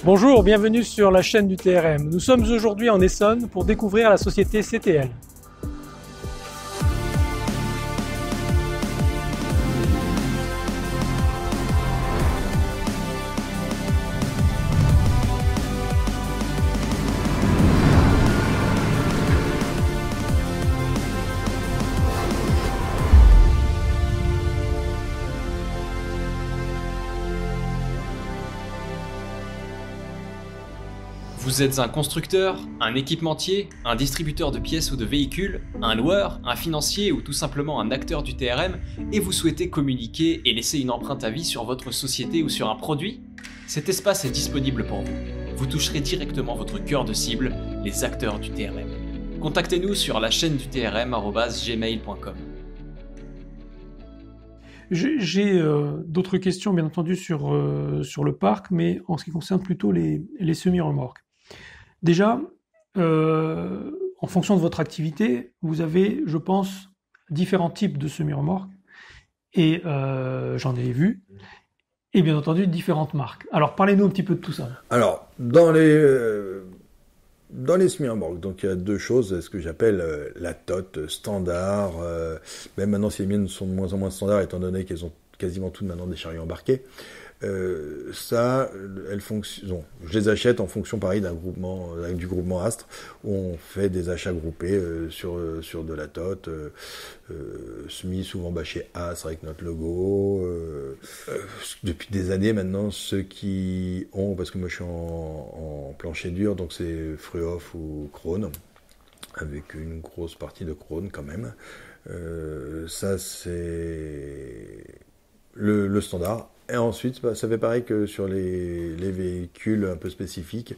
Bonjour, bienvenue sur la chaîne du TRM. Nous sommes aujourd'hui en Essonne pour découvrir la société CTL. Vous êtes un constructeur, un équipementier, un distributeur de pièces ou de véhicules, un loueur, un financier ou tout simplement un acteur du TRM et vous souhaitez communiquer et laisser une empreinte à vie sur votre société ou sur un produit? Cet espace est disponible pour vous. Vous toucherez directement votre cœur de cible, les acteurs du TRM. Contactez-nous sur la chaîne du TRM@gmail.com. J'ai d'autres questions bien entendu sur le parc, mais en ce qui concerne plutôt les semi-remorques. Déjà, en fonction de votre activité, vous avez, je pense, différents types de semi-remorques, et j'en ai vu, et bien entendu différentes marques. Alors parlez-nous un petit peu de tout ça. Alors, dans les semi-remorques, donc il y a deux choses, ce que j'appelle la TOT standard, même maintenant si les miennes sont de moins en moins standards, étant donné qu'elles ont quasiment toutes maintenant des chariots embarqués. Elles fonctionnent. Je les achète en fonction, pareil, du groupement Astre, où on fait des achats groupés sur de la TOT, semi souvent chez Astre avec notre logo. Depuis des années maintenant, ceux qui ont, parce que moi je suis en plancher dur, donc c'est Fruhoff ou Krone, avec une grosse partie de Krone quand même. Ça c'est le standard. Et ensuite, ça fait pareil que sur les véhicules un peu spécifiques.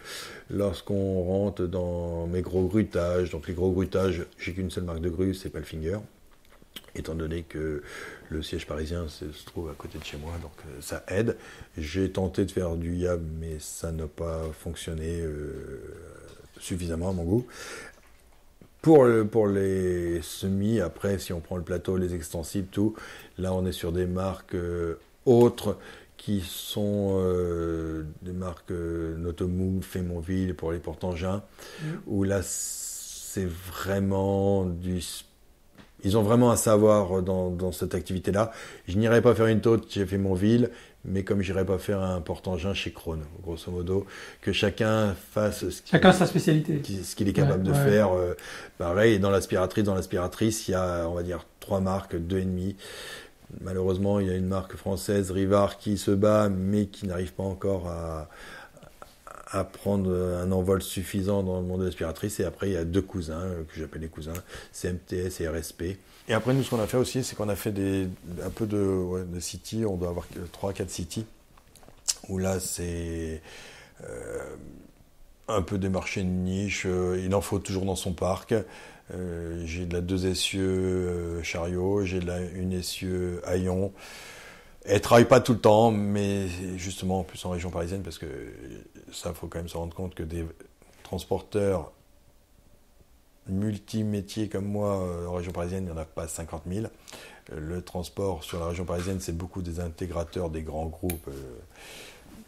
Lorsqu'on rentre dans mes gros grutages, donc les gros grutages, j'ai qu'une seule marque de grue, c'est Palfinger. Étant donné que le siège parisien se trouve à côté de chez moi, donc ça aide. J'ai tenté de faire du YAB, mais ça n'a pas fonctionné suffisamment à mon goût. Pour les semis, après, si on prend le plateau, les extensibles, tout, là on est sur des marques autres qui sont des marques Notomou, Fémonville pour les porte-engins, où là c'est vraiment ils ont vraiment un savoir dans cette activité-là. Je n'irai pas faire une tôte chez Fémonville, mais comme j'irai pas faire un porte-engin chez Krone, grosso modo, que chacun fasse chacun sa spécialité, ce qu'il est capable de faire. Pareil, dans l'aspiratrice, il y a, on va dire, 3 marques, 2,5. Malheureusement, il y a une marque française, Rivard, qui se bat, mais qui n'arrive pas encore à prendre un envol suffisant dans le monde de l'aspiratrice. Et après, il y a 2 cousins, que j'appelle les cousins, CMTS et RSP. Et après, nous, ce qu'on a fait aussi, c'est qu'on a fait un peu de City. On doit avoir 3-4 City, où là, c'est un peu des marchés de niche. Il en faut toujours dans son parc. J'ai de la 2 essieux chariot, j'ai de la 1 essieux haillon. Elle travaille pas tout le temps, mais justement en plus en région parisienne, parce que ça, faut quand même se rendre compte que des transporteurs multimétiers comme moi en région parisienne, il n'y en a pas 50 000. Le transport sur la région parisienne, c'est beaucoup des intégrateurs des grands groupes,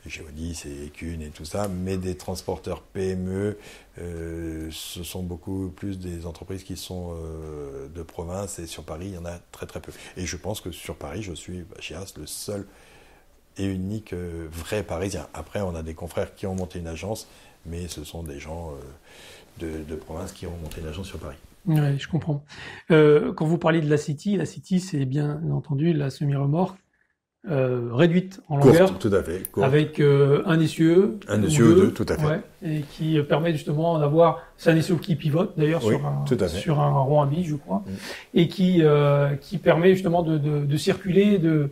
Géodis et Kuhn et tout ça, mais des transporteurs PME, ce sont beaucoup plus des entreprises qui sont de province, et sur Paris, il y en a très très peu. Et je pense que sur Paris, je suis chez As le seul et unique vrai Parisien. Après, on a des confrères qui ont monté une agence, mais ce sont des gens de province qui ont monté une agence sur Paris. Oui, je comprends. Quand vous parlez de la City, c'est bien entendu la semi-remorque réduite en longueur, courte, tout à fait, courte. Avec un essieu ou deux, tout à fait, et qui permet justement d'avoir, c'est un essieu qui pivote d'ailleurs sur un rond à billes, je crois, et qui permet justement de circuler, de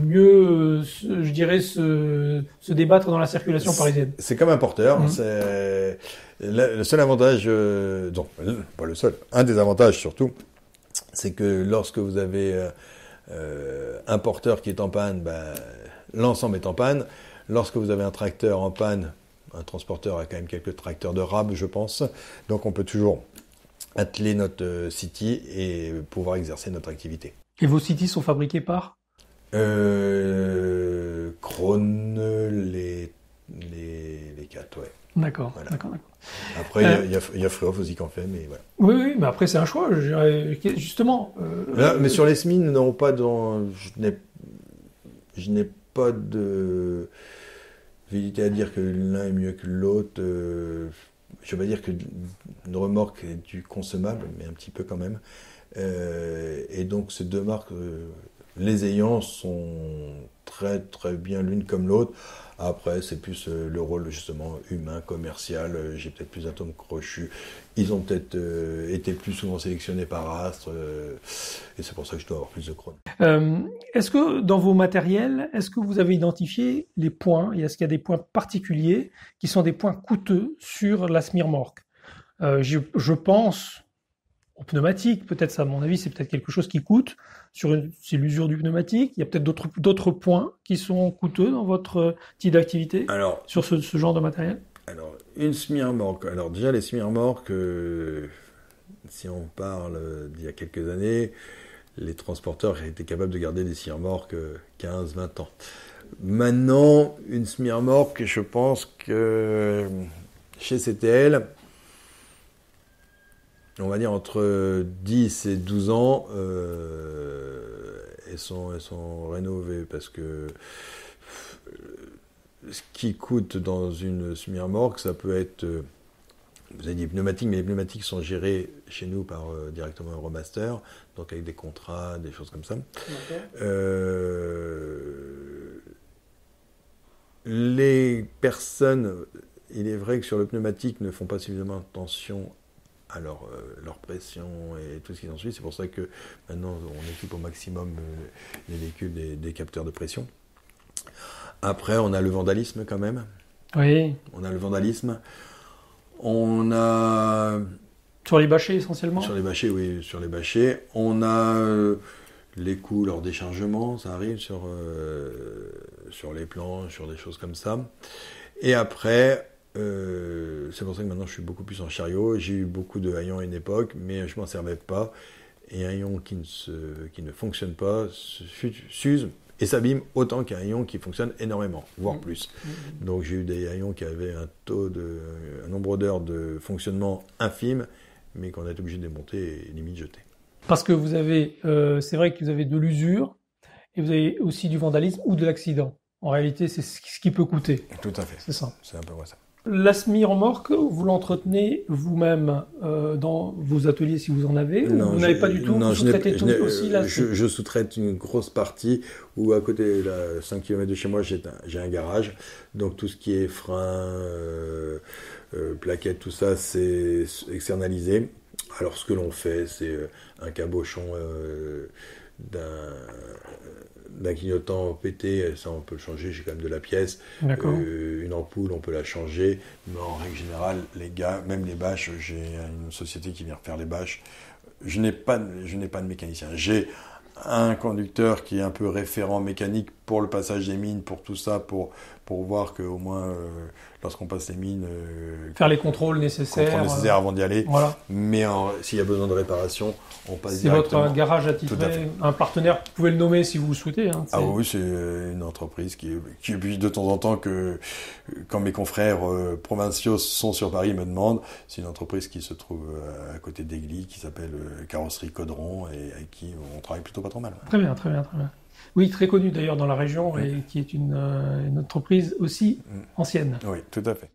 mieux, je dirais, se débattre dans la circulation parisienne. C'est comme un porteur. C'est le seul avantage, non, pas le seul, un des avantages surtout, c'est que lorsque vous avez un porteur qui est en panne, l'ensemble est en panne. Lorsque vous avez un tracteur en panne, un transporteur a quand même quelques tracteurs de rab, je pense. Donc on peut toujours atteler notre City et pouvoir exercer notre activité. Et vos City sont fabriqués par Krone, les les 4, ouais. D'accord, Voilà. d'accord. Après, il y a Fruoff aussi qui en fait, mais voilà. Oui, mais après, c'est un choix. Je dirais, justement. Là, mais sur les SMIN, non, pas dans. Je n'ai pas de vérité à dire que l'un est mieux que l'autre. Je ne vais pas dire qu'une remorque est du consommable, mais un petit peu quand même. Et donc, ces deux marques, les ayants sont très très bien l'une comme l'autre. Après, c'est plus le rôle justement humain, commercial. J'ai peut-être plus d'atomes crochus. Ils ont peut-être été plus souvent sélectionnés par Astre. Et c'est pour ça que je dois avoir plus de chrono. Est-ce que dans vos matériels, est-ce que vous avez identifié les points, et est-ce qu'il y a des points particuliers qui sont des points coûteux sur la semi-remorque? Je pense aux pneumatiques, peut-être ça, à mon avis, c'est peut-être quelque chose qui coûte. C'est l'usure du pneumatique. Il y a peut-être d'autres points qui sont coûteux dans votre type d'activité Alors, sur ce genre de matériel. Alors, une semi-remorque. Alors déjà, les semi-remorques, si on parle d'il y a quelques années, les transporteurs étaient capables de garder des semi-remorques 15-20 ans. Maintenant, une semi-remorque, je pense que chez CTL, on va dire entre 10 et 12 ans, elles sont rénovées parce que ce qui coûte dans une semi-remorque, ça peut être, vous avez dit pneumatiques, mais les pneumatiques sont gérés chez nous par directement Euromaster, donc avec des contrats, des choses comme ça. Les personnes, il est vrai que sur le pneumatique, ne font pas suffisamment attention à leur pression et tout ce qui s'ensuit. C'est pour ça que maintenant on équipe au maximum les véhicules des capteurs de pression. Après, on a le vandalisme quand même. Oui. On a le vandalisme. On a... Sur les bâchés essentiellement. Sur les bâchés, oui, sur les bâchés. On a les coups lors des chargements, ça arrive sur les planches, sur des choses comme ça. Et après... c'est pour ça que maintenant je suis beaucoup plus en chariot. J'ai eu beaucoup de haillons à une époque, mais je m'en servais pas. Et un haillon qui ne fonctionne pas s'use et s'abîme autant qu'un haillon qui fonctionne énormément, voire plus. Donc j'ai eu des haillons qui avaient un nombre d'heures de fonctionnement infime, mais qu'on a été obligé de démonter et limite jeter. Parce que vous avez, c'est vrai que vous avez de l'usure et vous avez aussi du vandalisme ou de l'accident. En réalité, c'est ce qui peut coûter. Tout à fait. C'est ça. C'est un peu vrai ça. La semi-remorque, vous l'entretenez vous-même dans vos ateliers si vous en avez, non, ou vous n'avez pas du tout, non, vous sous-traitez tout aussi là. Je sous-traite une grosse partie où à côté, là, 5 km de chez moi, j'ai un garage. Donc tout ce qui est frein, plaquettes, tout ça, c'est externalisé. Alors ce que l'on fait, c'est un cabochon d'un clignotant pété, ça on peut le changer, j'ai quand même de la pièce. Une ampoule, on peut la changer, mais en règle générale, les gars, même les bâches, j'ai une société qui vient refaire les bâches. Je n'ai pas de mécanicien. J'ai un conducteur qui est un peu référent mécanique pour le passage des mines, pour tout ça, pour voir qu'au moins, lorsqu'on passe les mines... faire les contrôles nécessaires avant d'y aller. Voilà. Mais s'il y a besoin de réparation, on passe directement. C'est votre garage attitré, Tout à fait. Un partenaire, vous pouvez le nommer si vous le souhaitez. Hein, ah oui, c'est une entreprise qui de temps en temps, quand mes confrères provinciaux sont sur Paris, me demandent, c'est une entreprise qui se trouve à côté d'Aigli, qui s'appelle Carrosserie Caudron, et avec qui on travaille plutôt pas trop mal. Ouais. Très bien, très bien, très bien. Oui, très connue d'ailleurs dans la région et qui est une entreprise aussi ancienne. Oui, tout à fait.